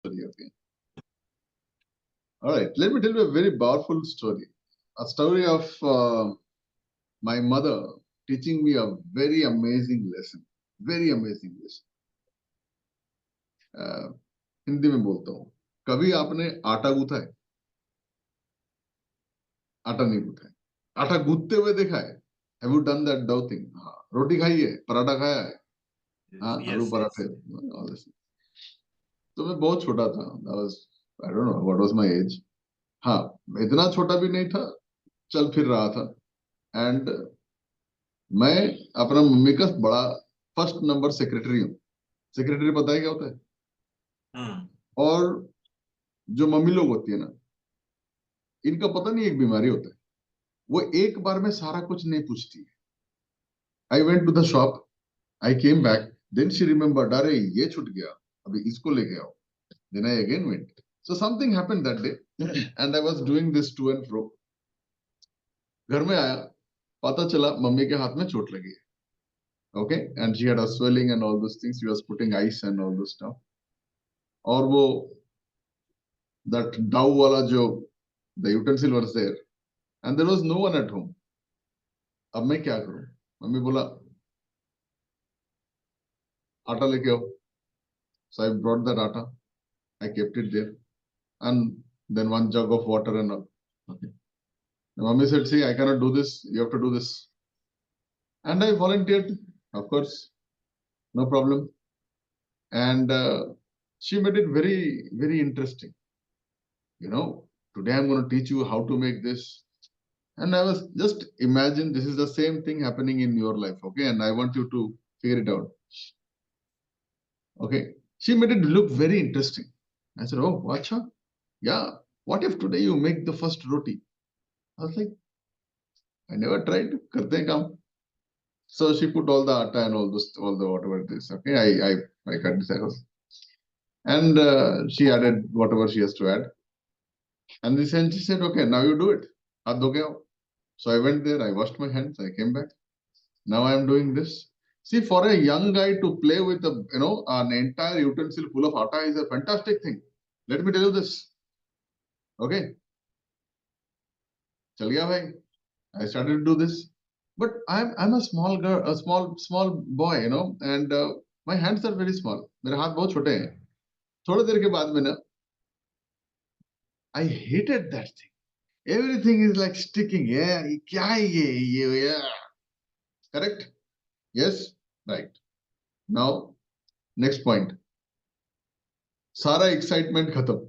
Okay. All right. Let me tell you a very powerful story. A story of my mother teaching me a very amazing lesson. Very amazing lesson. Hindi में बोलता हूँ. कभी आपने आटा गूंथा है? आटा नहीं गूंथा है. आटा गूंथते हुए देखा है? Have you done that dough thing? हाँ. रोटी खाई है? पराठा खाया है? हाँ. आलू पराठे. All this. तो मैं बहुत छोटा था. I don't know what was my age. हाँ. इतना छोटा भी नहीं था. चल फिर रहा था. एंड मैं अपना मम्मी का बड़ा फर्स्ट नंबर सेक्रेटरी हूँ. सेक्रेटरी पता है क्या होता है? और जो मम्मी लोग होती है ना, इनका पता नहीं एक बीमारी होता है. वो एक बार में सारा कुछ नहीं पूछती है. I went to the shop, I came back, then she remembered, अरे ये छूट गया, अभी इसको लेके आओ. Then I again went. So something happened that day and I was doing this to and fro. घर में आया, पता चला मम्मी के हाथ में चोट लगी है. Okay, and she had a swelling and all those things. She was putting ice and all those stuff. और वो that dough वाला जो the utensil was there and there was no one at home. अब मैं क्या करूं? Mummy बोला आटा लेके आओ. So I brought that atta. I kept it there and then one jug of water and all. Okay. The mummy said, "See, I cannot do this. You have to do this." And I volunteered, of course, no problem. And she made it very, very interesting. You know, today I'm going to teach you how to make this. And I was just imagine this is the same thing happening in your life. Okay. And I want you to figure it out. Okay. She made it look very interesting. I said, oh, wacha. Yeah. What if today you make the first roti? I was like, I never tried. Karte hain kaam. So she put all the atta and all the whatever it is. Okay. I cut this. And she added whatever she has to add. And this and she said, okay, now you do it. Hath dho ke aao. So I went there, I washed my hands, I came back. Now I am doing this. See, for a young guy to play with an entire utensil full of atta is a fantastic thing. Let me tell you this. Okay. Chal gaya bhai. I started to do this. But I'm a small girl, a small boy, and my hands are very small. मेरे हाथ बहुत छोटे हैं. थोड़ी देर के बाद में ना, I hated that thing. Everything is like sticking. Yeah, क्या है ये, yeah. Correct? Yes? Right. Now, next point. Sara excitement khatam.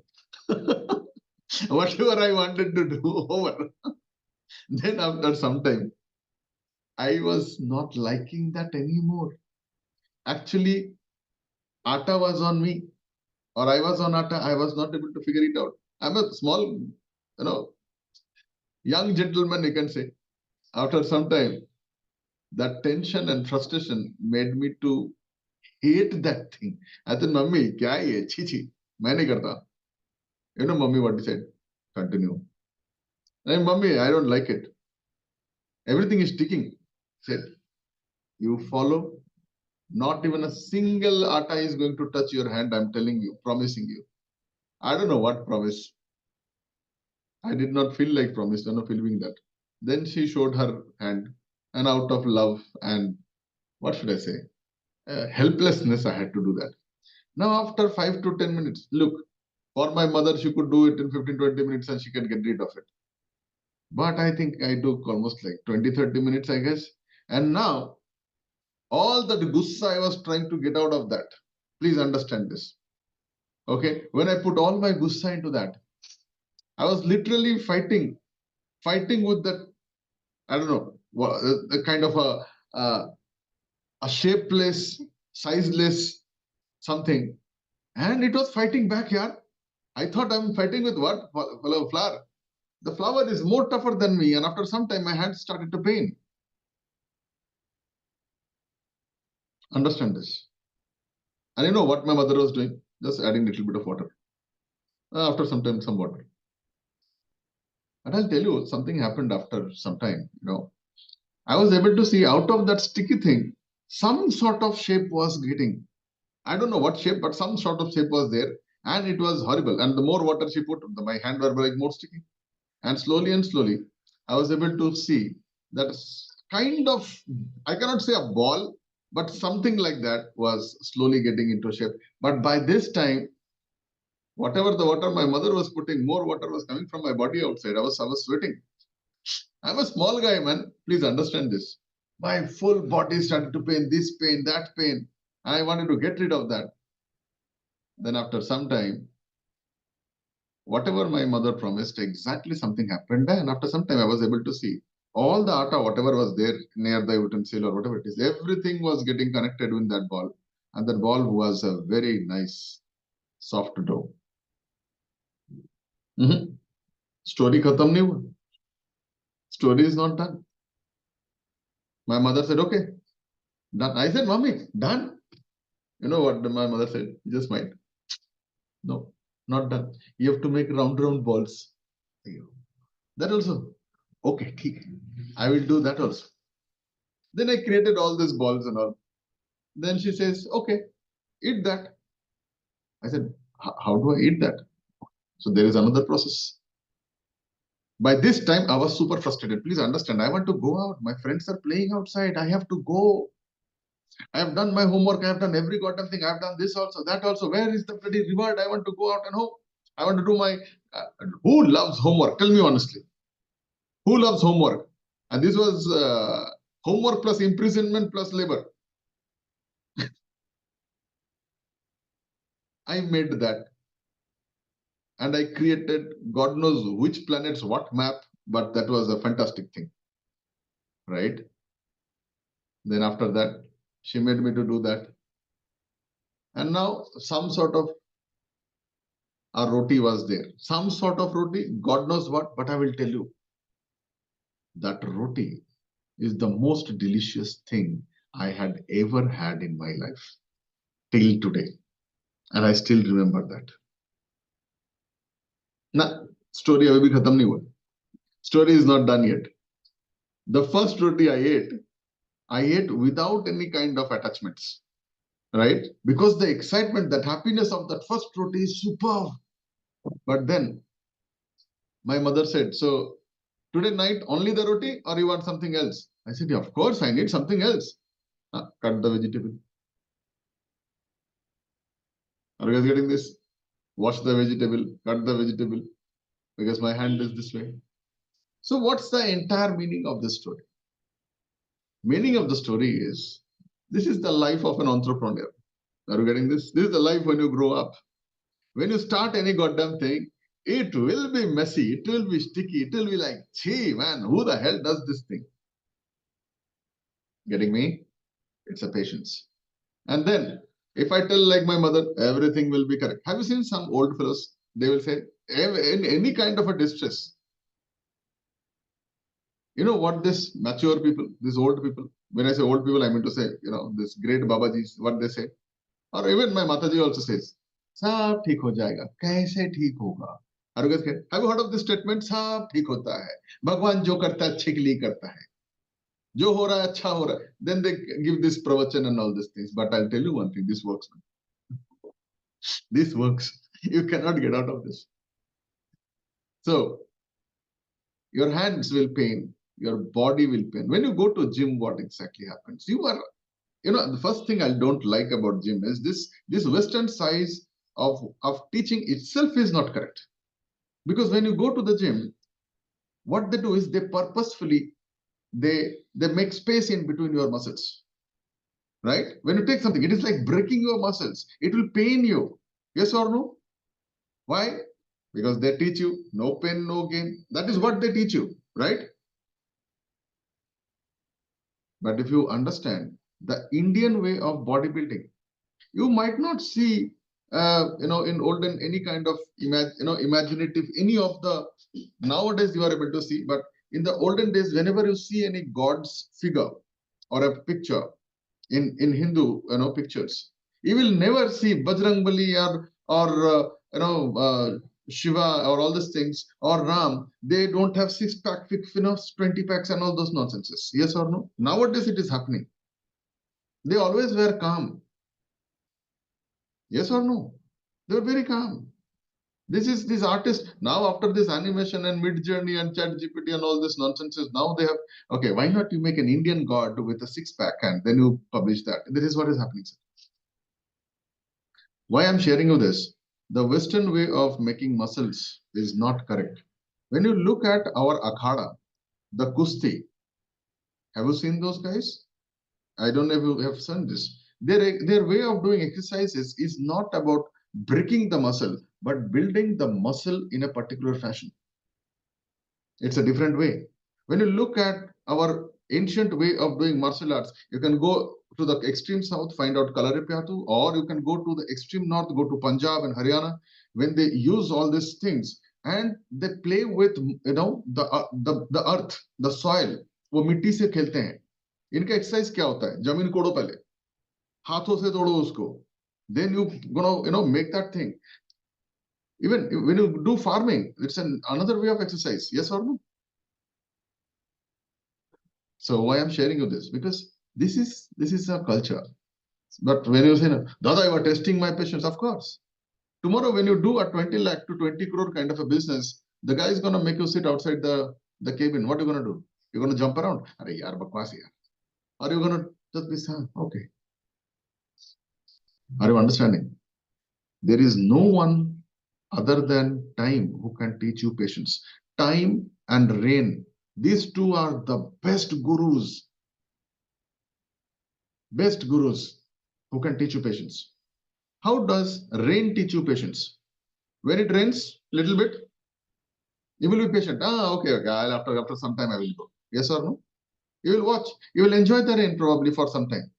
Whatever I wanted to do, over. Then after some time, I was not liking that anymore. Actually, atta was on me, or I was on atta. I was not able to figure it out. I'm a small, young gentleman, you can say. After some time, that tension and frustration made me to hate that thing. I said, "Mummy, kya hai ye? Chi chi, main nahi karta." You know, Mummy, what he said? Continue. Hey, Mummy, I don't like it. Everything is sticking. Said, you follow. Not even a single atta is going to touch your hand. I'm telling you, promising you. I don't know what promise. I did not feel like promise. I'm not feeling that. Then she showed her hand, and out of love and what should I say? Helplessness, I had to do that. Now, after 5 to 10 minutes, look, for my mother, she could do it in 15-20 minutes and she can get rid of it. But I think I took almost like 20-30 minutes, I guess. And now, all that gussa I was trying to get out of that. Please understand this. Okay. When I put all my gussa into that, I was literally fighting with that, I don't know, the kind of a shapeless, sizeless something. And it was fighting back here. I thought I'm fighting with what? Flower. The flower is more tougher than me. And after some time, my hands started to pain. Understand this. And you know what my mother was doing? Just adding a little bit of water. After some time, some water. And I'll tell you, something happened after some time. I was able to see out of that sticky thing, some sort of shape was getting. I don't know what shape, but some sort of shape was there. And it was horrible. And the more water she put, my hand were like more sticky. And slowly, I was able to see that kind of, I cannot say a ball, but something like that was slowly getting into shape. But by this time, whatever the water my mother was putting, more water was coming from my body outside. I was sweating. I'm a small guy, man. Please understand this. My full body started to pain, this pain, that pain. I wanted to get rid of that. Then after some time, whatever my mother promised, exactly something happened. And after some time, I was able to see all the atta, whatever was there near the utensil or whatever it is, everything was getting connected with that ball. And that ball was a very nice, soft dough. Story khatam nahi hua. Story is not done. My mother said, okay, done. I said, mommy, done. You know what my mother said? Just smiled. No, not done. You have to make round balls. That also. Okay, ठीक है. I will do that also. Then I created all these balls and all. Then she says, okay, eat that. I said, how do I eat that? So there is another process. By this time, I was super frustrated. Please understand, I want to go out. My friends are playing outside. I have to go. I have done my homework. I have done every goddamn thing. I have done this also, that also. Where is the bloody reward? I want to go out and home. I want to do my. Who loves homework? Tell me honestly. Who loves homework? And this was homework plus imprisonment plus labor. I made that. And I created God knows which planets, what map, but that was a fantastic thing. Right? Then after that, she made me to do that. And now some sort of a roti was there. Some sort of roti, God knows what, but I will tell you. That roti is the most delicious thing I had ever had in my life till today. And I still remember that. Now, story abhi bhi khatam nahi hua. Story is not done yet. The first roti I ate without any kind of attachments, right? Because the excitement, that happiness of that first roti is superb. But then my mother said, so today night only the roti or you want something else? I said, yeah, of course, I need something else. Cut the vegetable. Are you guys getting this? Wash the vegetable, cut the vegetable, because my hand is this way. So what's the entire meaning of this story? Meaning of the story is, this is the life of an entrepreneur. Are you getting this? This is the life when you grow up. When you start any goddamn thing, it will be messy, it will be sticky, it will be like, gee, man, who the hell does this thing? Getting me? It's a patience. And then, if I tell like my mother, everything will be correct. Have you seen some old fellows? They will say, in any kind of a distress. You know what this mature people, these old people, when I say old people, I mean to say, this great Babajis, what they say. Or even my Mataji also says, सब ठीक हो जाएगा कैसे ठीक होगा Have you heard of this statement? सब ठीक होता है भगवान जो करता है अच्छे के लिए करता है जो हो रहा है अच्छा हो रहा है Then they give this pravachan and all these things. But I'll tell you one thing, this works. This works. You cannot get out of this. So your hands will pain, your body will pain. When you go to gym, what exactly happens? The first thing I don't like about gym is this Western size of teaching itself is not correct. Because when you go to the gym, what they do is they purposefully they make space in between your muscles. Right? When you take something, it is like breaking your muscles. It will pain you. Yes or no? Why? Because they teach you no pain, no gain. That is what they teach you, right? But if you understand the Indian way of bodybuilding, you might not see, in olden any kind of imaginative any of the nowadays you are able to see. But in the olden days, whenever you see any god's figure or a picture in Hindu, pictures, you will never see Bajrangbali or Shiva or all these things or Ram. They don't have six-pack, 20 packs and all those nonsenses. Yes or no? Nowadays it is happening. They always were calm. Yes or no? They were very calm. These artists now, after this animation and Mid Journey and Chat GPT and all this nonsense, now they have, okay, why not you make an Indian god with a six-pack and then you publish that? This is what is happening. Why I'm sharing you this? The Western way of making muscles is not correct. When you look at our akhada, the kusti, have you seen those guys? I don't know if you have seen this. Their way of doing exercises is not about breaking the muscle, but building the muscle in a particular fashion. It's a different way. When you look at our ancient way of doing martial arts, you can go to the extreme south, find out Kalaripyattu, or you can go to the extreme north, go to Punjab and Haryana, when they use all these things and they play with, the earth, the soil. वो मिट्टी से खेलते हैं. इनका exercise क्या होता है? जमीन कोड़ो पहले, हाथों से तोड़ो उसको. Then you gonna make that thing. Even when you do farming, it's another way of exercise. Yes or no? So why I'm sharing you this? Because this is a culture. But when you say, Dada, you are testing my patience, of course. Tomorrow, when you do a 20 lakh to 20 crore kind of a business, the guy is going to make you sit outside the cabin. What are you going to do? You're going to jump around. Are yaar, bakwas yaar. Are you going to just be sad? Okay. Are you understanding? There is no one other than time who can teach you patience. Time and rain. These two are the best gurus who can teach you patience. How does rain teach you patience? When it rains a little bit, you will be patient. Okay, after some time I will go. Yes or no? You will watch. You will enjoy the rain probably for some time.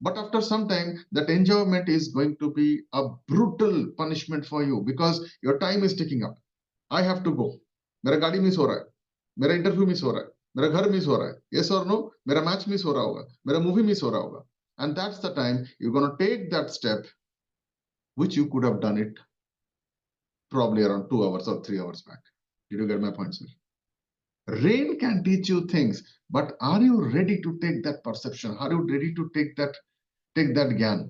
But after some time, that enjoyment is going to be a brutal punishment for you because your time is ticking up. I have to go. मेरा गाड़ी miss हो रहा है, मेरा interview miss हो रहा है, मेरा घर मिस हो रहा है. Yes or no? मेरा मैच मिस हो रहा होगा, मेरा मूवी मिस हो रहा होगा. And that's the time you're going to take that step, which you could have done it probably around 2 hours or 3 hours back. Did you get my point, sir? Rain can teach you things, but are you ready to take that perception? Are you ready to take that gyan?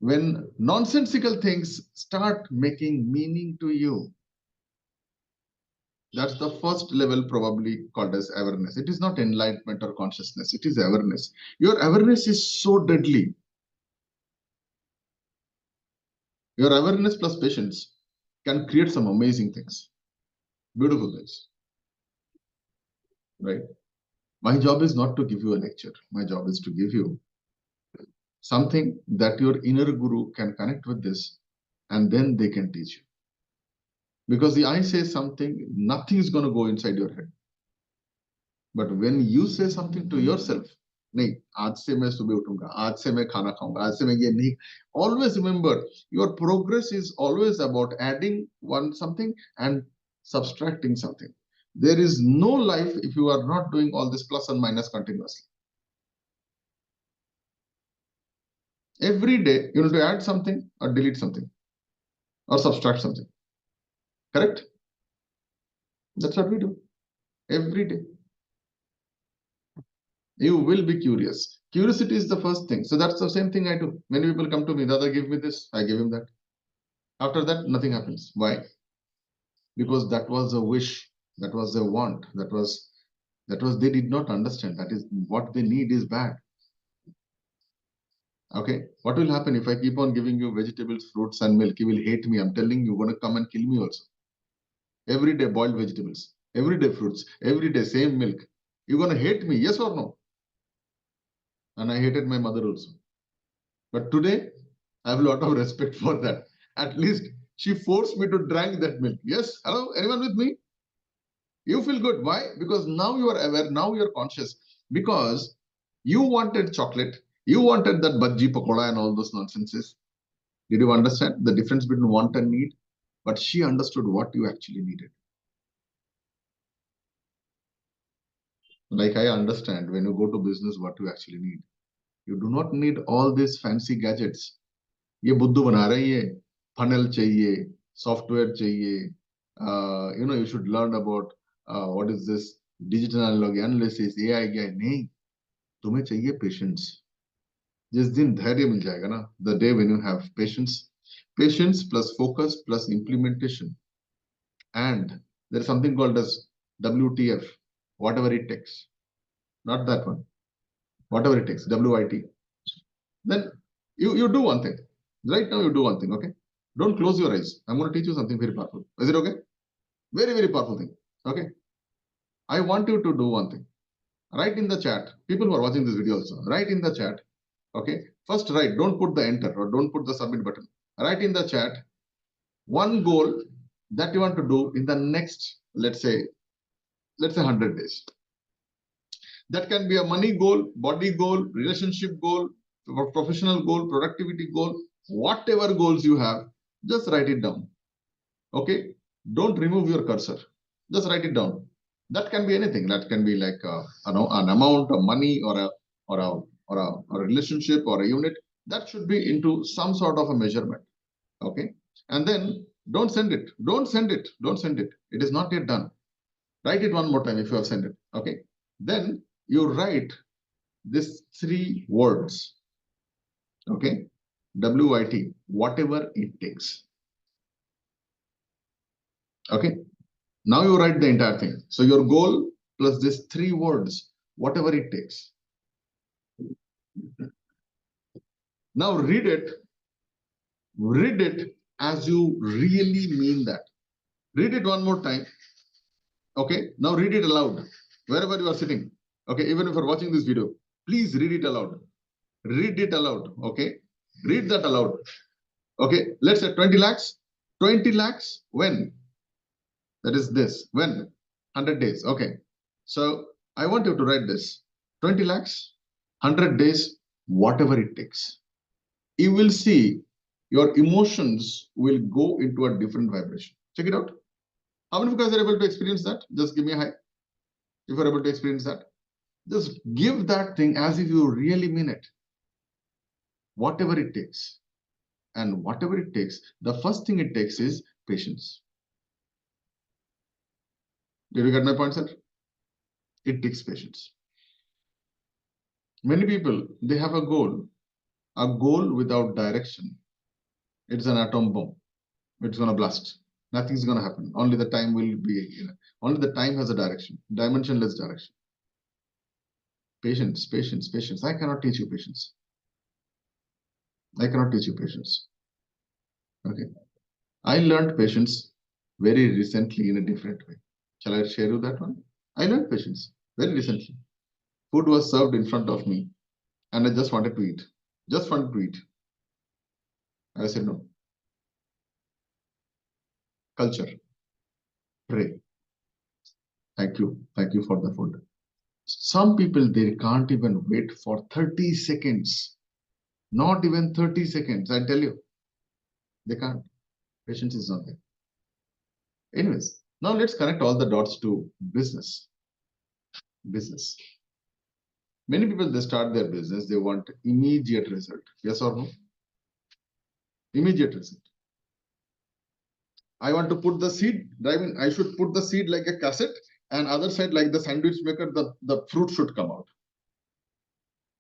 When nonsensical things start making meaning to you, that's the first level probably called as awareness. It is not enlightenment or consciousness. It is awareness. Your awareness is so deadly. Your awareness plus patience can create some amazing things, beautiful things, right? My job is not to give you a lecture. My job is to give you something that your inner guru can connect with this, and then they can teach you. Because the I say something, nothing is going to go inside your head. But when you say something to yourself, नहीं, आज से मैं सुबह उठूंगा, आज से मैं खाना खाऊंगा, आज से मैं ये नहीं. Always remember, your progress is always about adding something and subtracting something. There is no life if you are not doing all this plus and minus continuously. Every day, you need to add something or delete something or subtract something. Correct? That's what we do every day. You will be curious. Curiosity is the first thing. So that's the same thing I do. Many people come to me, Dada, give me this. I give him that. After that, nothing happens. Why? Because that was a wish. That was a want. That was they did not understand. That is what they need is bad. Okay. What will happen if I keep on giving you vegetables, fruits, and milk? You will hate me. I'm telling you, you're going to come and kill me also. Every day, boiled vegetables. Every day, fruits. Every day, same milk. You're going to hate me, yes or no? And I hated my mother also. But today, I have a lot of respect for that. At least she forced me to drink that milk. Yes? Hello? Anyone with me? You feel good. Why? Because now you are aware, now you are conscious. Because you wanted chocolate, you wanted that bhaji pakoda and all those nonsenses. Did you understand the difference between want and need? But she understood what you actually needed. Like I understand when you go to business what you actually need. You do not need all these fancy gadgets. ये बुद्धू बना रही है, funnel चाहिए, software चाहिए, you should learn about what is this digital analysis, AI क्या है. नहीं, तुम्हें चाहिए patience. जिस दिन धैर्य मिल जाएगा ना, the day when you have patience, Patience plus focus plus implementation. And there is something called as WTF, whatever it takes. Not that one. Whatever it takes, WIT. Then you do one thing. Right now you do one thing, okay? Don't close your eyes. I'm going to teach you something very powerful. Is it okay? Very, very powerful thing. Okay. I want you to do one thing. Write in the chat. People who are watching this video also, write in the chat. Okay. First write, don't put the enter or don't put the submit button. Write in the chat one goal that you want to do in the next, let's say 100 days. That can be a money goal, body goal, relationship goal, professional goal, productivity goal, whatever goals you have, just write it down. Okay. Don't remove your cursor. Just write it down. That can be anything. That can be like an amount of money or a relationship or a unit. That should be into some sort of a measurement. Okay. And then don't send it. Don't send it. Don't send it. It is not yet done. Write it one more time if you have sent it. Okay. Then you write these 3 words. Okay. WIT, whatever it takes. Okay. Now you write the entire thing. So your goal plus these 3 words, whatever it takes. Now read it as you really mean that. Read it one more time. Okay. Now read it aloud wherever you are sitting. Okay. Even if you're watching this video, please read it aloud. Read it aloud. Okay. Read that aloud. Okay. Let's say 20 lakhs. 20 lakhs when? That is this. When? 100 days. Okay. So I want you to write this. 20 lakhs, 100 days, whatever it takes. You will see your emotions will go into a different vibration. Check it out. How many of you guys are able to experience that? Just give me a high. If you're able to experience that, just give that thing as if you really mean it. Whatever it takes. And whatever it takes, the first thing it takes is patience. Did you get my point, sir? It takes patience. Many people, they have a goal without direction. It's an atom bomb. It's going to blast. Nothing's going to happen. Only the time will be, only the time has a direction, dimensionless direction. Patience, patience, patience. I cannot teach you patience. I cannot teach you patience. Okay. I learned patience very recently in a different way. Shall I share you that one? I learned patience very recently. Food was served in front of me and I just wanted to eat. Just wanted to eat. I said no. Culture. Pray. Thank you. Thank you for the food. Some people, they can't even wait for 30 seconds. Not even 30 seconds. I tell you. They can't. Patience is not there. Anyways, now let's connect all the dots to business. Business. Many people, they start their business. They want immediate result. Yes or no? Immediate result. I want to put the seed. I mean, I should put the seed like a cassette, and other side like the sandwich maker, the fruit should come out.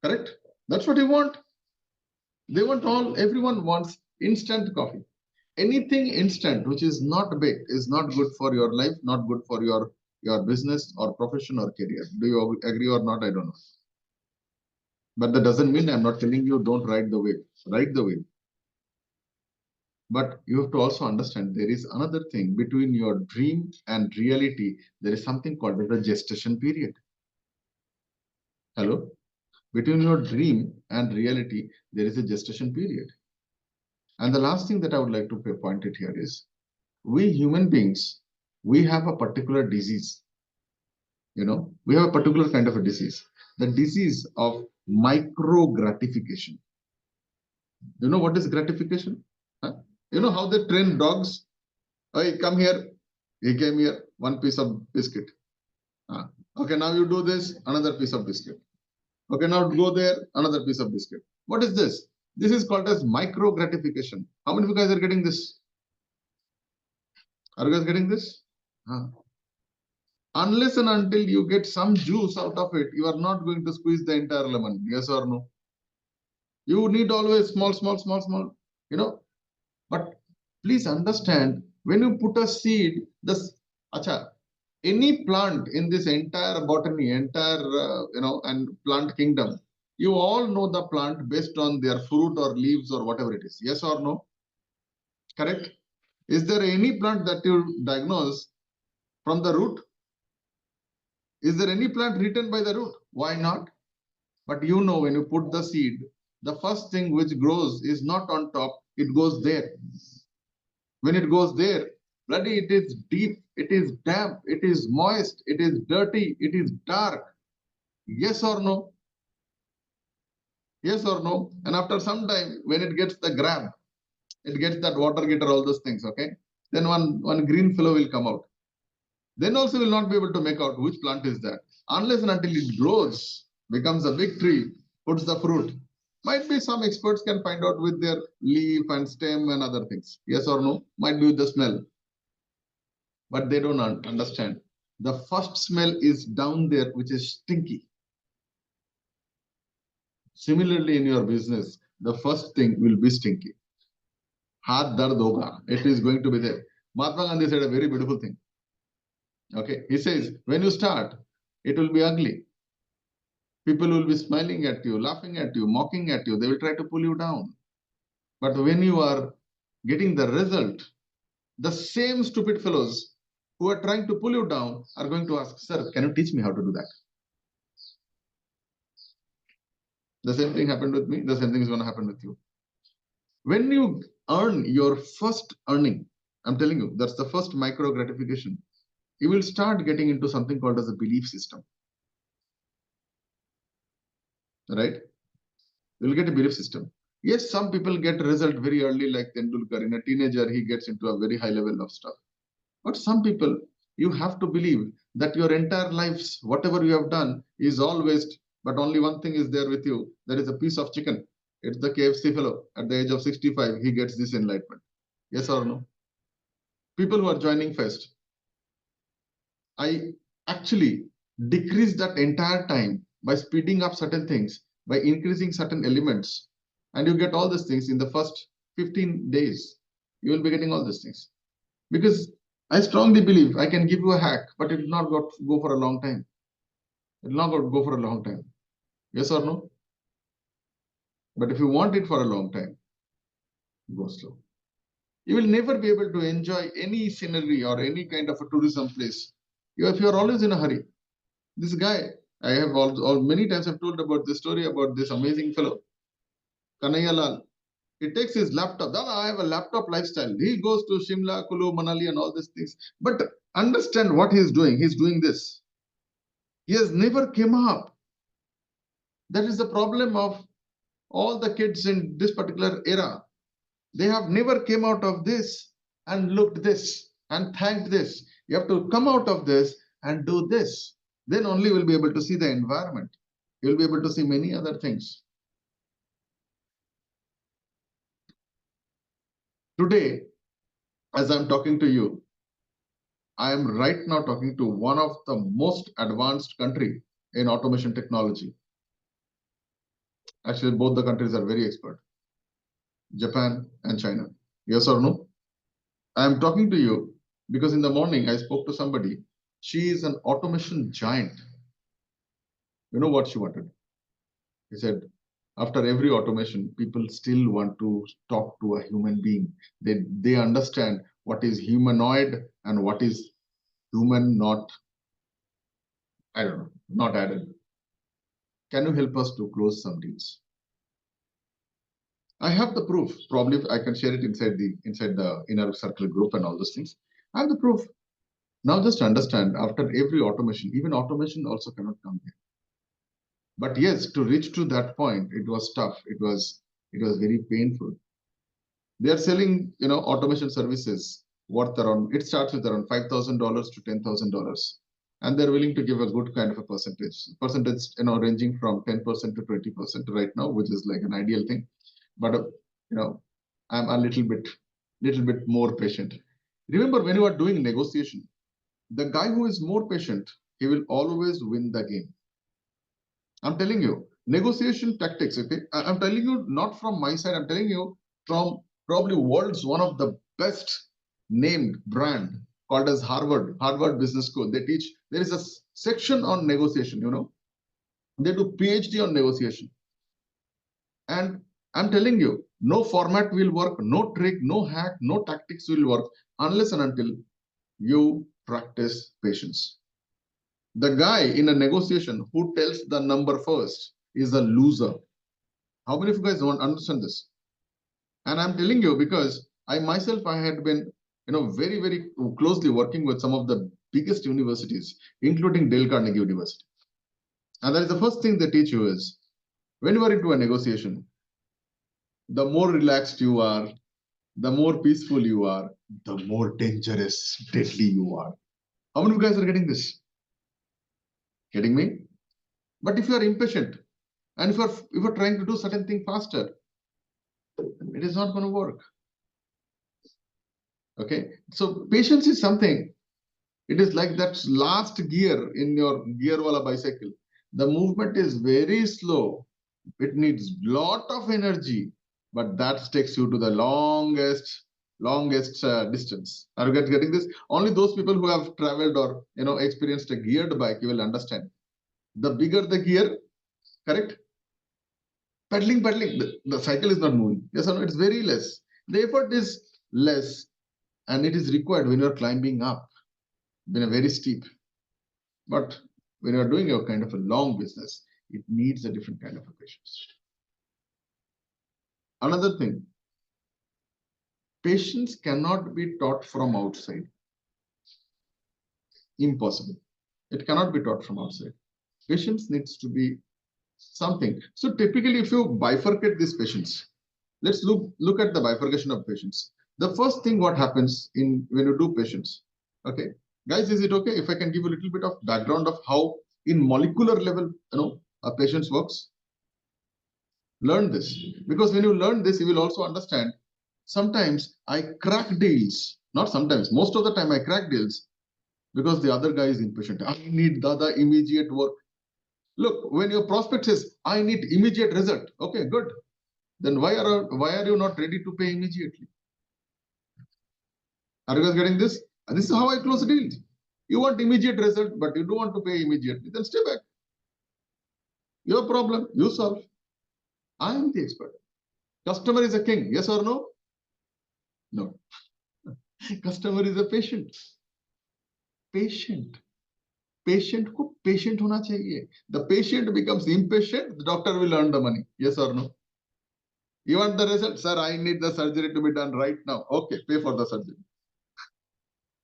Correct? That's what you want. They want everyone wants instant coffee. Anything instant which is not baked is not good for your life, not good for your business or profession or career. Do you agree or not? I don't know. But that doesn't mean I'm not telling you don't ride the wave. Ride the wave. But you have to also understand there is another thing between your dream and reality. There is something called the gestation period. Hello? Between your dream and reality, there is a gestation period. And the last thing that I would like to point it here is, we human beings, we have a particular disease. We have a particular kind of a disease. The disease of micro gratification. You know what is gratification? Huh? You know how they train dogs? Hey, come here. He came here, one piece of biscuit. Okay, now you do this, another piece of biscuit. Okay, now go there, another piece of biscuit. What is this? This is called as micro gratification. How many of you guys are getting this? Are you guys getting this? Unless and until you get some juice out of it, you are not going to squeeze the entire lemon. Yes or no? You need always small, small, small, small. But please understand, when you put a seed, this, acha, any plant in this entire botany, entire and plant kingdom, you all know the plant based on their fruit or leaves or whatever it is. Yes or no? Correct? Is there any plant that you diagnose from the root? Is there any plant written by the root? Why not? But you know, when you put the seed, the first thing which grows is not on top, it goes there. When it goes there, bloody, it is deep, it is damp, it is moist, it is dirty, it is dark. Yes or no? Yes or no? And after some time, when it gets the grab, it gets that water getter, all those things, okay? Then one green fellow will come out. Then also will not be able to make out which plant is that. Unless and until it grows, becomes a big tree, puts the fruit. Might be some experts can find out with their leaf and stem and other things. Yes or no? Might be with the smell. But they don't understand. The first smell is down there, which is stinky. Similarly, in your business, the first thing will be stinky. Haath dard hoga. It is going to be there. Mahatma Gandhi said a very beautiful thing. Okay, he says, when you start, it will be ugly. People will be smiling at you, laughing at you, mocking at you. They will try to pull you down. But when you are getting the result, the same stupid fellows who are trying to pull you down are going to ask, sir, can you teach me how to do that? The same thing happened with me. The same thing is going to happen with you. When you earn your first earning, I'm telling you, that's the first micro gratification. You will start getting into something called as a belief system. Right? You'll get a belief system. Yes, some people get a result very early, like Tendulkar. In a teenager, he gets into a very high level of stuff. But some people, you have to believe that your entire lives, whatever you have done, is all waste. But only one thing is there with you. There is a piece of chicken. It's the KFC fellow. At the age of 65, he gets this enlightenment. Yes or no? People who are joining first, I actually decrease that entire time by speeding up certain things, by increasing certain elements, and you get all these things in the first 15 days. You will be getting all these things. Because I strongly believe I can give you a hack, but it will not go for a long time. It will not go for a long time. Yes or no? But if you want it for a long time, go slow. You will never be able to enjoy any scenery or any kind of a tourism place if you are always in a hurry. This guy, I have many times I've told about this story about this amazing fellow, Kanhaiya Lal. He takes his laptop. Dada, I have a laptop lifestyle. He goes to Shimla, Kulu, Manali, and all these things. But understand what he is doing. He's doing this. He has never came up. That is the problem of all the kids in this particular era. They have never came out of this and looked this and thanked this. You have to come out of this and do this. Then only we'll be able to see the environment. You'll be able to see many other things. Today, as I'm talking to you, I am right now talking to one of the most advanced country in automation technology. Actually, both the countries are very expert, Japan and China. Yes or no? I am talking to you because in the morning I spoke to somebody. She is an automation giant. You know what she wanted? He said, after every automation, people still want to talk to a human being. They understand what is humanoid and what is human, not, I don't know, not added. Can you help us to close some deals? I have the proof. Probably I can share it inside the inner circle group and all those things. I have the proof. Now just understand, after every automation, even automation also cannot come here. But yes, to reach to that point, it was tough. It was very painful. They are selling, automation services worth around, it starts with around $5,000 to $10,000. And they're willing to give a good kind of a percentage, ranging from 10% to 20% right now, which is like an ideal thing. But, I'm a little bit more patient. Remember, when you are doing negotiation, the guy who is more patient, he will always win the game. I'm telling you, negotiation tactics, okay? I'm telling you not from my side, I'm telling you from probably world's one of the best named brand called as Harvard Business School. They teach, there is a section on negotiation, you know. They do PhD on negotiation. And I'm telling you, no format will work, no trick, no hack, no tactics will work unless and until you practice patience. The guy in a negotiation who tells the number first is a loser. How many of you guys don't understand this? And I'm telling you because I myself, I had been, you know, very, very closely working with some of the biggest universities, including Dale Carnegie University. And that is the first thing they teach you is when you are into a negotiation, the more relaxed you are, the more peaceful you are, the more dangerous, deadly you are. How many of you guys are getting this? Getting me? But if you are impatient and if you're trying to do certain thing faster, it is not going to work. Okay, so patience is something. It is like that last gear in your gear wala bicycle. The movement is very slow. It needs lot of energy, but that takes you to the longest distance. Are you getting this? Only those people who have traveled or experienced a geared bike, you will understand. The bigger the gear, correct? Pedaling, the cycle is not moving. Yes or no? It's very less. The effort is less, and it is required when you're climbing up, when a very steep. But when you're doing a kind of a long business, it needs a different kind of a patience. Another thing, patience cannot be taught from outside. Impossible. It cannot be taught from outside. Patience needs to be something. So typically, if you bifurcate this patience, let's look at the bifurcation of patience. The first thing what happens in when you do patience, okay, guys, is it okay if I can give a little bit of background of how in molecular level a patience works? Learn this, because when you learn this, you will also understand. Sometimes I crack deals, not sometimes, most of the time I crack deals because the other guy is impatient. I need the immediate work. Look, when your prospect says, I need immediate result, okay, good. Then why are you not ready to pay immediately? Are you guys getting this? And this is how I close deals. You want immediate result, but you don't want to pay immediately. Then stay back. Your problem, you solve. I am the expert. Customer is a king. Yes or no? No. Customer is a patient. Patient. Patient को patient होना चाहिए. The patient becomes impatient, the doctor will earn the money. Yes or no? You want the result? Sir, I need the surgery to be done right now. Okay, pay for the surgery.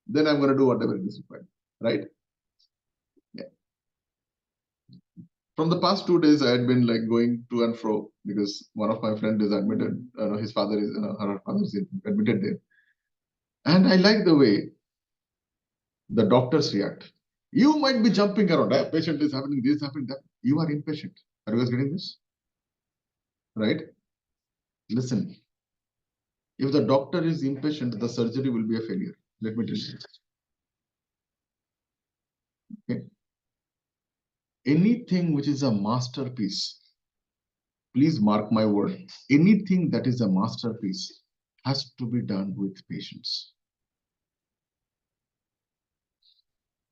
Then I'm going to do whatever is required. Right? Yeah. From the past 2 days, I had been like going to and fro because one of my friends is admitted. His father is, her father is admitted there. And I like the way the doctors react. You might be jumping around. A patient is happening, this is happening, that. You are impatient. Are you guys getting this? Right? Listen. If the doctor is impatient, the surgery will be a failure. Let me tell you. Okay. Anything which is a masterpiece, please mark my word, anything that is a masterpiece has to be done with patience.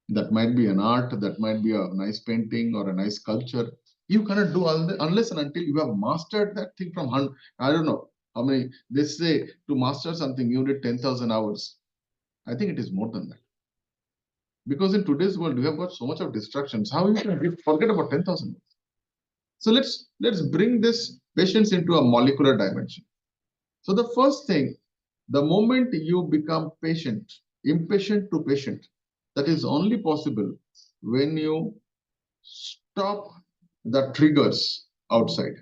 That might be an art, that might be a nice painting or a nice sculpture. You cannot do all that unless and until you have mastered that thing from I don't know how many. They say to master something, you need 10,000 hours. I think it is more than that. Because in today's world, we have got so much of distractions. How you can forget about 10,000? So let's bring this patience into a molecular dimension. So the first thing, the moment you become patient, impatient to patient, that is only possible when you stop the triggers outside.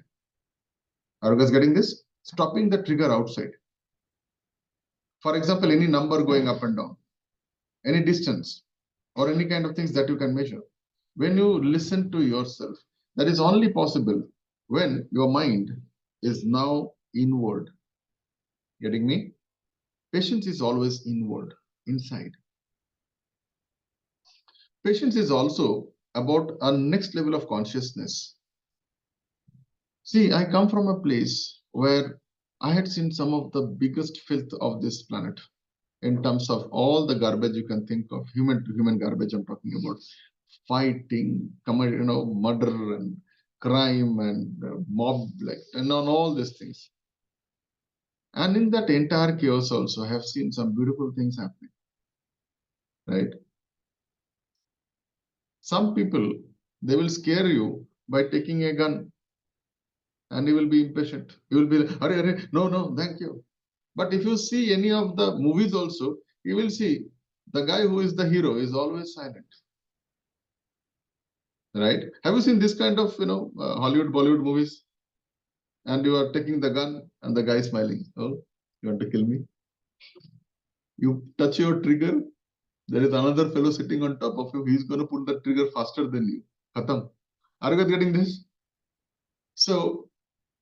Are you guys getting this? Stopping the trigger outside. For example, any number going up and down, any distance, or any kind of things that you can measure. When you listen to yourself, that is only possible when your mind is now inward. Getting me? Patience is always inward, inside. Patience is also about a next level of consciousness. See, I come from a place where I had seen some of the biggest filth of this planet in terms of all the garbage you can think of, human to human garbage I'm talking about, fighting, murder and crime and mob, like, and on all these things. And in that entire chaos also, I have seen some beautiful things happening, right? Some people, they will scare you by taking a gun and you will be impatient. You will be like, hurry, hurry, no, no, thank you. But if you see any of the movies also, you will see the guy who is the hero is always silent, right? Have you seen this kind of, Hollywood, Bollywood movies? And you are taking the gun and the guy is smiling. Oh, you want to kill me? You touch your trigger, there is another fellow sitting on top of you. He's going to pull the trigger faster than you. Khatam. Are you guys getting this? So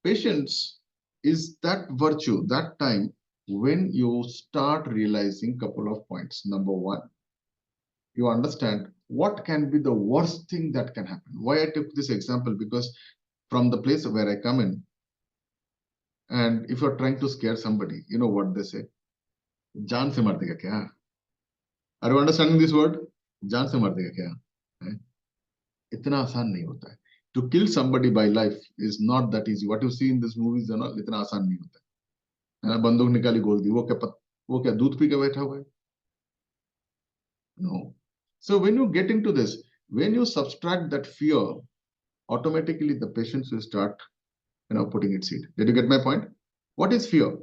patience is that virtue, that time when you start realizing couple of points. Number one, you understand what can be the worst thing that can happen. Why I took this example? Because from the place where I come in, and if you're trying to scare somebody, you know what they say? Jaan se maar dega kya? Are you understanding this word? Jaan se maar dega kya? Eh? इतना आसान नहीं होता है. To kill somebody by life is not that easy. What you see in these movies, इतना आसान नहीं होता है. बंदूक निकाली गोल दी. वो क्या दूध पी के बैठा हुआ है? No. So when you get into this, when you subtract that fear, automatically the patience will start, putting its seed. Did you get my point? What is fear?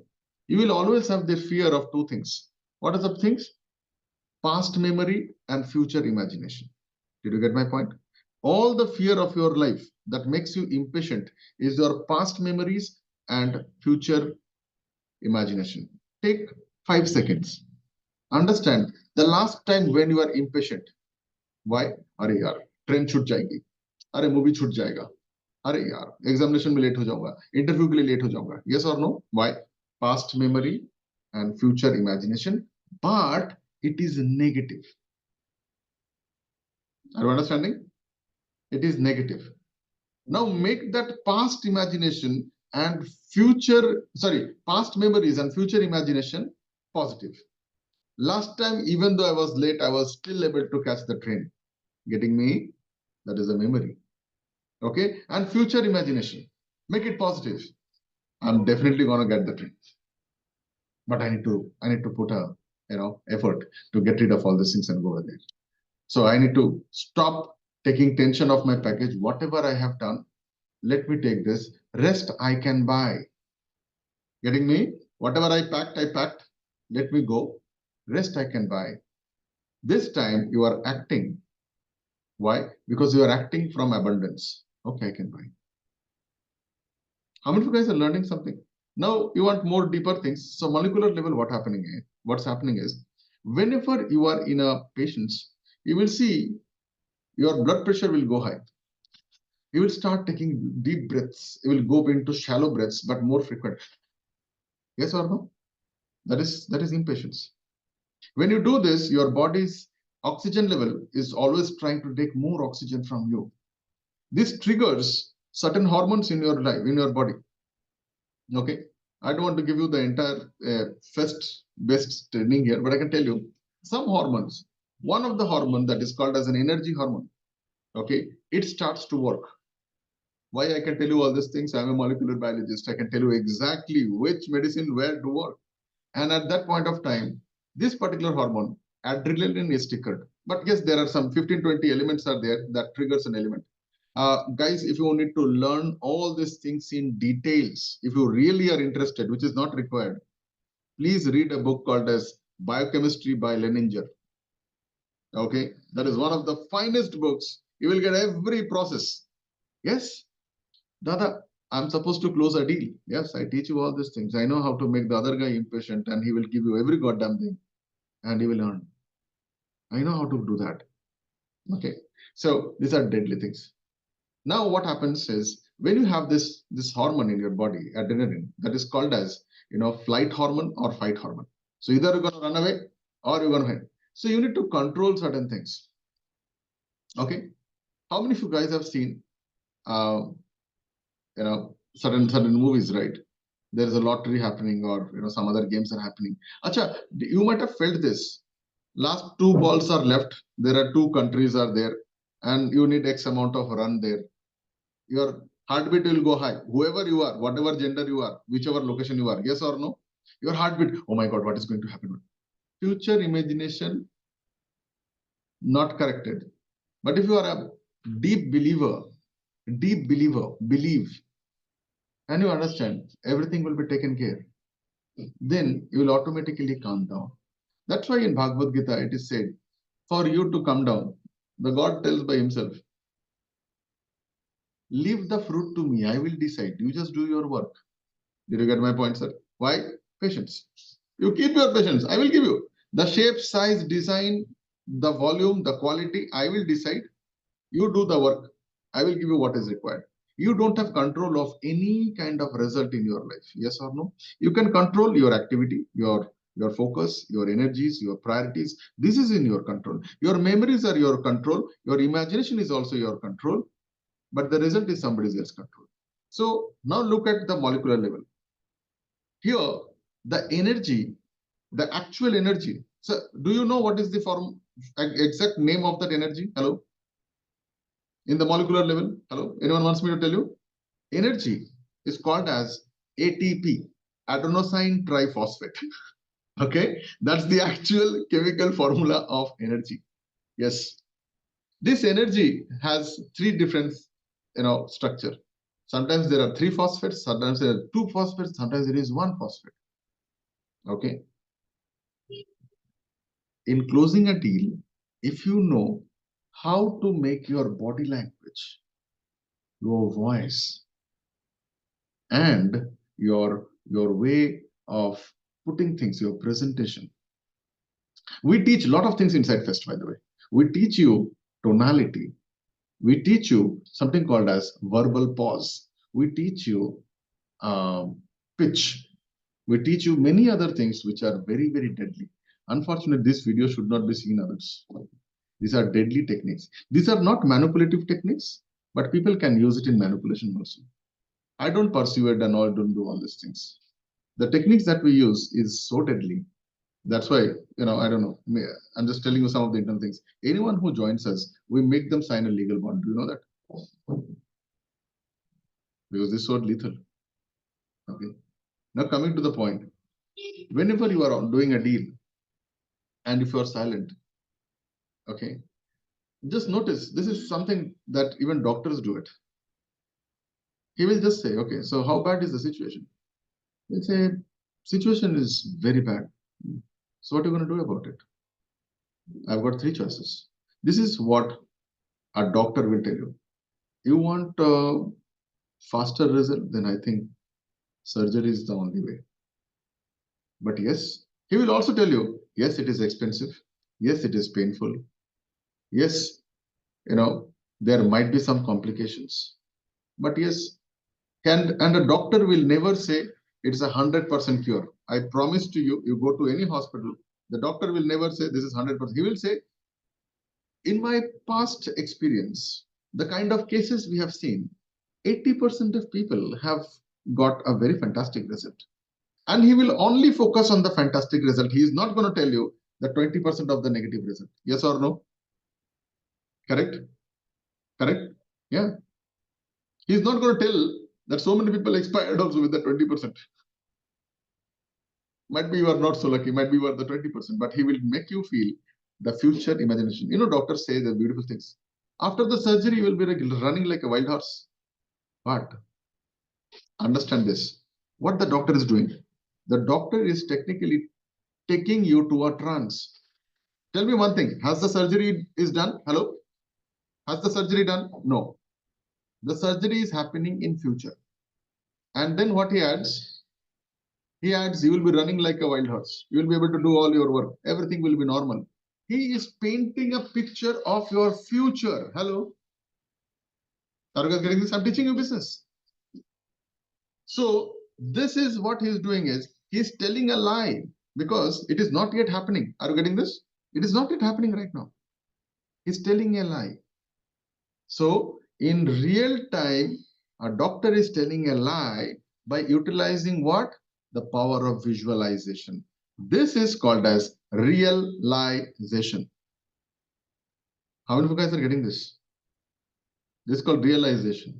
You will always have the fear of two things. What are the things? Past memory and future imagination. Did you get my point? All the fear of your life that makes you impatient is your past memories and future imagination. Take 5 seconds. Understand the last time when you are impatient. Why? अरे यार train छूट जाएगी, अरे movie छूट जाएगा, अरे यार examination में लेट हो जाऊंगा, इंटरव्यू के लिए लेट हो जाऊंगा. Yes or no? Why? Past memory and future imagination, but it is negative. Are you understanding? It is negative. Now make that past imagination and past memories and future imagination positive. Last time, even though I was late, I was still able to catch the train. Getting me? That is a memory. Okay? And future imagination. Make it positive. I'm definitely gonna get the train. But I need to put a effort to get rid of all these things and go over there. So I need to stop taking tension off my package. Whatever I have done, let me take this. Rest I can buy. Getting me? Whatever I packed. Let me go. Rest I can buy. This time you are acting. Why? Because you are acting from abundance. Okay, I can buy. How many of you guys are learning something? Now you want more deeper things. So molecular level, what's happening is, whenever you are in a patience, you will see your blood pressure will go high. You will start taking deep breaths. You will go into shallow breaths, but more frequent. Yes or no? That is impatience. When you do this, your body's oxygen level is always trying to take more oxygen from you. This triggers certain hormones in your life, in your body. Okay, I don't want to give you the entire fest-based training here, but I can tell you some hormones. One of the hormone that is called as an energy hormone. Okay, it starts to work. Why I can tell you all these things? I'm a molecular biologist. I can tell you exactly which medicine where to work. And at that point of time, this particular hormone, adrenaline, is triggered. But yes, there are some 15-20 elements are there that triggers an element. Guys, if you need to learn all these things in details, if you really are interested, which is not required, please read a book called as Biochemistry by Leninger. Okay, that is one of the finest books. You will get every process. Yes, Dada, I'm supposed to close a deal. Yes, I teach you all these things. I know how to make the other guy impatient, and he will give you every goddamn thing, and he will earn. I know how to do that. Okay, so these are deadly things. Now what happens is, when you have this hormone in your body, adrenaline, that is called as flight hormone or fight hormone. So either you're going to run away or you're going to hide. So you need to control certain things. Okay, how many of you guys have seen certain movies, right? there is a lottery happening, or some other games are happening. Acha, you might have felt this. Last two balls are left. There are two countries are there, and you need X amount of run there. Your heartbeat will go high. Whoever you are, whatever gender you are, whichever location you are, yes or no? Your heartbeat, oh my God, what is going to happen? Future imagination not corrected. But if you are a deep believer, believe, and you understand everything will be taken care, then you will automatically calm down. That's why in Bhagavad Gita it is said, for you to come down, the God tells by himself, leave the fruit to me, I will decide. You just do your work. Did you get my point, sir? Why? Patience. You keep your patience. I will give you the shape, size, design, the volume, the quality. I will decide. You do the work. I will give you what is required. You don't have control of any kind of result in your life. Yes or no? You can control your activity, your focus, your energies, your priorities. This is in your control. Your memories are your control. Your imagination is also your control. But the result is somebody else's control. So now look at the molecular level. Here, the energy, the actual energy. So do you know what is the exact name of that energy? Hello? In the molecular level? Hello? Anyone wants me to tell you? Energy is called as ATP, adenosine triphosphate. Okay? That's the actual chemical formula of energy. Yes. This energy has three different, structure. Sometimes there are three phosphates, sometimes there are two phosphates, sometimes there is one phosphate. Okay. In closing a deal, if you know how to make your body language, your voice, and your way of putting things, your presentation. We teach a lot of things inside Fest, by the way. We teach you tonality. We teach you something called as verbal pause. We teach you pitch. We teach you many other things which are very, very deadly. Unfortunately, this video should not be seen others. These are deadly techniques. These are not manipulative techniques, but people can use it in manipulation also. I don't persuade and all, don't do all these things. The techniques that we use is so deadly. That's why, I don't know. I'm just telling you some of the internal things. Anyone who joins us, we make them sign a legal bond. Do you know that? Because this is so lethal. Okay. Now coming to the point. Whenever you are doing a deal, and if you are silent, okay, just notice this is something that even doctors do it. He will just say, okay, so how bad is the situation? He'll say, situation is very bad. So what are you going to do about it? I've got three choices. This is what a doctor will tell you. You want a faster result, then I think surgery is the only way. But yes, he will also tell you, yes, it is expensive. Yes, it is painful. Yes, there might be some complications. But yes, and a doctor will never say it's 100% cure. I promise to you, you go to any hospital, the doctor will never say this is 100%. He will say, in my past experience, the kind of cases we have seen, 80% of people have got a very fantastic result. And he will only focus on the fantastic result. He is not going to tell you the 20% of the negative result. Yes or no? Correct? Correct? Yeah. He is not going to tell that so many people expired also with the 20%. Might be you are not so lucky, might be you are the 20%, but he will make you feel the future imagination. Doctors say the beautiful things. After the surgery, you will be running like a wild horse. But understand this. What the doctor is doing? The doctor is technically taking you to a trance. Tell me one thing. Has the surgery is done? Hello? Has the surgery done? No. The surgery is happening in future. And then what he adds? He adds, you will be running like a wild horse. You will be able to do all your work. Everything will be normal. He is painting a picture of your future. Hello? Are you guys getting this? I'm teaching you business. So this is what he's doing is, he's telling a lie because it is not yet happening. Are you getting this? It is not yet happening right now. He's telling a lie. So in real time, a doctor is telling a lie by utilizing what? The power of visualization. This is called as realization. How many of you guys are getting this? This is called realization.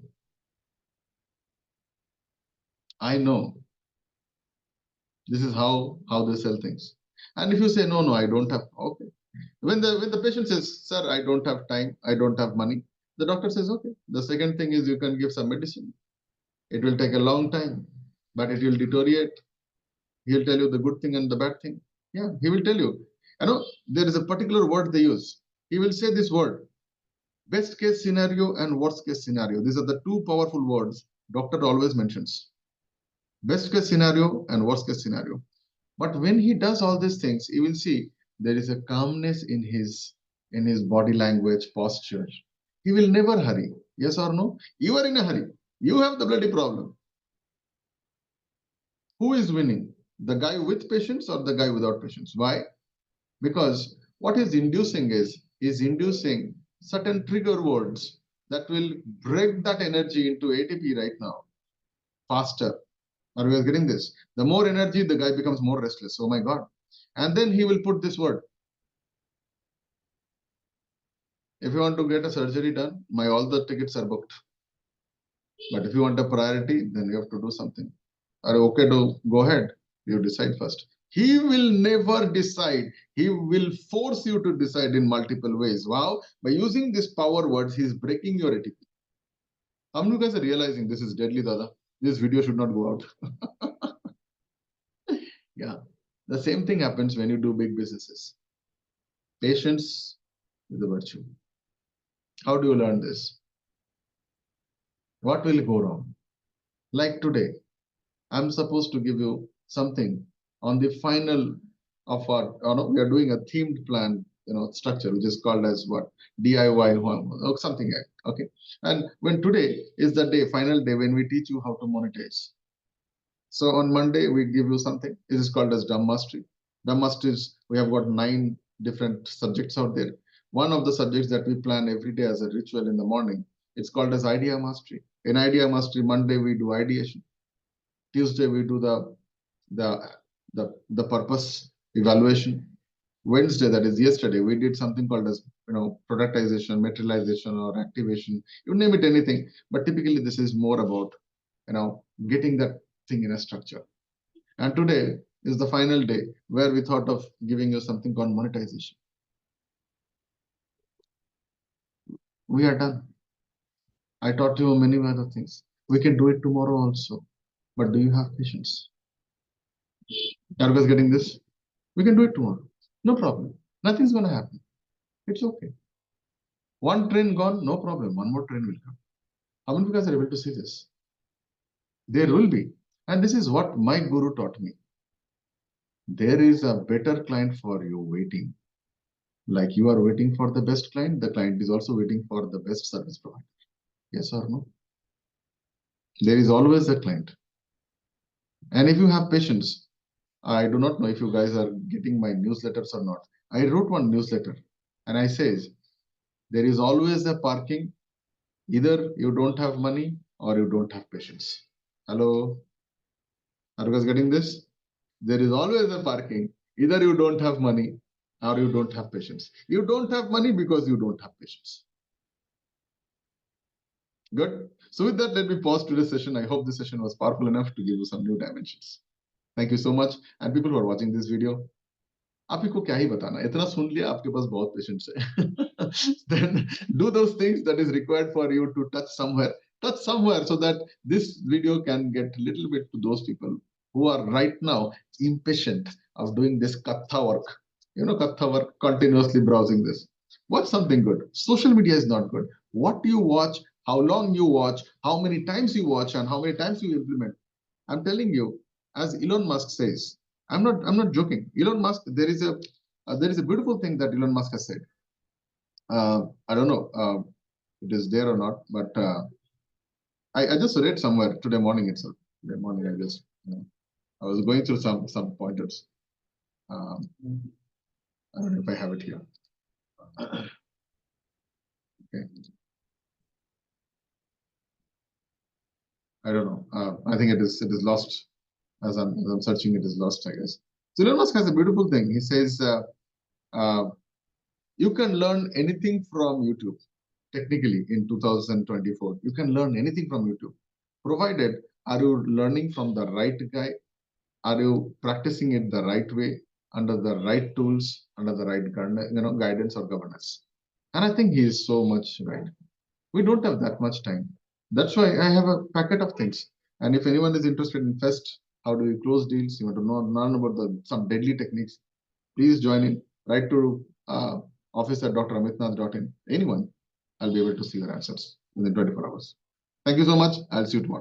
I know this is how they sell things. And if you say, no, I don't have, okay. When the patient says, sir, I don't have time, I don't have money, the doctor says, okay. The second thing is you can give some medicine. It will take a long time, but it will deteriorate. He'll tell you the good thing and the bad thing. Yeah, he will tell you. You know, there is a particular word they use. He will say this word, best case scenario and worst case scenario. These are the two powerful words doctor always mentions. Best case scenario and worst case scenario. But when he does all these things, you will see there is a calmness in his body language, posture. He will never hurry. Yes or no? You are in a hurry. You have the bloody problem. Who is winning? The guy with patience or the guy without patience? Why? Because what he's inducing is inducing certain trigger words that will break that energy into ATP right now faster. Are you guys getting this? The more energy, the guy becomes more restless. Oh my God. And then he will put this word. If you want to get a surgery done, all the tickets are booked. But if you want a priority, then you have to do something. Are you okay to go ahead? You decide first. He will never decide. He will force you to decide in multiple ways. Wow. By using these power words, he's breaking your ATP. How many of you guys are realizing this is deadly, Dada? This video should not go out. Yeah. The same thing happens when you do big businesses. Patience is a virtue. How do you learn this? What will go wrong? Like today, I'm supposed to give you something on the final of our, we are doing a themed plan, structure, which is called as what? DIY or something, okay? And when today is the day, final day, when we teach you how to monetize. So on Monday, we give you something. This is called as Dumb Mastery. Dumb Mastery is, we have got 9 different subjects out there. One of the subjects that we plan every day as a ritual in the morning, it's called as Idea Mastery. In Idea Mastery, Monday, we do ideation. Tuesday, we do the purpose evaluation. Wednesday, that is yesterday, we did something called as productization, materialization, or activation. You name it, anything. But typically, this is more about getting that thing in a structure. And today is the final day where we thought of giving you something called monetization. We are done. I taught you many other things. We can do it tomorrow also. But do you have patience? Are you guys getting this? We can do it tomorrow. No problem. Nothing's going to happen. It's okay. One train gone, no problem. One more train will come. How many of you guys are able to see this? There will be. And this is what my guru taught me. There is a better client for you waiting. Like you are waiting for the best client, the client is also waiting for the best service provider. Yes or no? There is always a client. And if you have patience, I do not know if you guys are getting my newsletters or not. I wrote one newsletter and I says, there is always a parking. Either you don't have money or you don't have patience. Hello? Are you guys getting this? There is always a parking. Either you don't have money or you don't have patience. You don't have money because you don't have patience. Good. So with that, let me pause today's session. I hope this session was powerful enough to give you some new dimensions. Thank you so much. And people who are watching this video, आप ही को क्या ही बताना, इतना सुन लिया, आपके पास बहुत patience है. Then do those things that is required for you to touch somewhere so that this video can get a little bit to those people who are right now impatient of doing this katha work. Katha work, continuously browsing this. Watch something good. Social media is not good. What you watch, how long you watch, how many times you watch, and how many times you implement. I'm telling you, as Elon Musk says, I'm not joking. Elon Musk, there is a beautiful thing that Elon Musk has said. I don't know it is there or not, but I just read somewhere today morning itself. Today morning, I was going through some pointers. I don't know if I have it here. Okay. I don't know. I think it is lost. As I'm searching, it is lost, I guess. So Elon Musk has a beautiful thing. He says, uh, you can learn anything from YouTube. Technically, in 2024, you can learn anything from YouTube, provided are you learning from the right guy? Are you practicing it the right way, under the right tools, under the right guidance or governance? And I think he is so much right. We don't have that much time. That's why I have a packet of things. And if anyone is interested in Fest, how do you close deals? You want to know learn about some deadly techniques, please join in. Write to office@dramitnath.in. Anyone, I'll be able to see your answers within 24 hours. Thank you so much. I'll see you tomorrow.